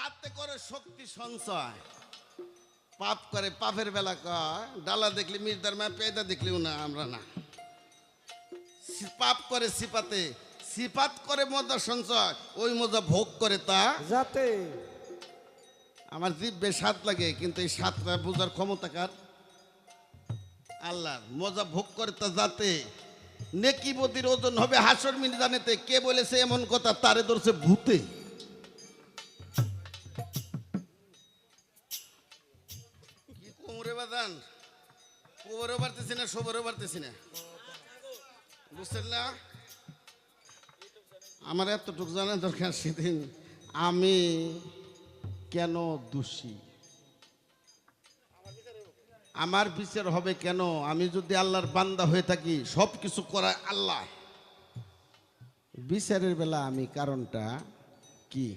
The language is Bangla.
তাতে করে শক্তি সঞ্চয়, পাপ করে পাপের বেলা কয় ডালা দেখলি মির্দার মা পেদা দেখলিও না আমরা না। পাপ করে সিপাতে, সিপাত করে মজা সঞ্চয়, ওই মজা ভোগ করে তা যাতে আমার জিভে স্বাদ লাগে, কিন্তু এই স্বাদটা বোঝার ক্ষমতা কার? আল্লাহর। মজা ভোগ করে তা যাতে নেকি বদির ওজন হবে হাসর মিজানেতে। কে বলেছে এমন কথা? তারে ধরছে ভূতে। কি কোমরে বাদান, কোমরেও পারতেছি না, সবরেও পারতেছি না, বুঝছেন না? আমার এতটুকু জানা দরকার, সেদিন আমি কেন দোষী, আমার বিচার হবে কেন? আমি যদি আল্লাহর বান্দা হয়ে থাকি, সব কিছু করায় আল্লাহ, বিচারের বেলা আমি কারণটা কি?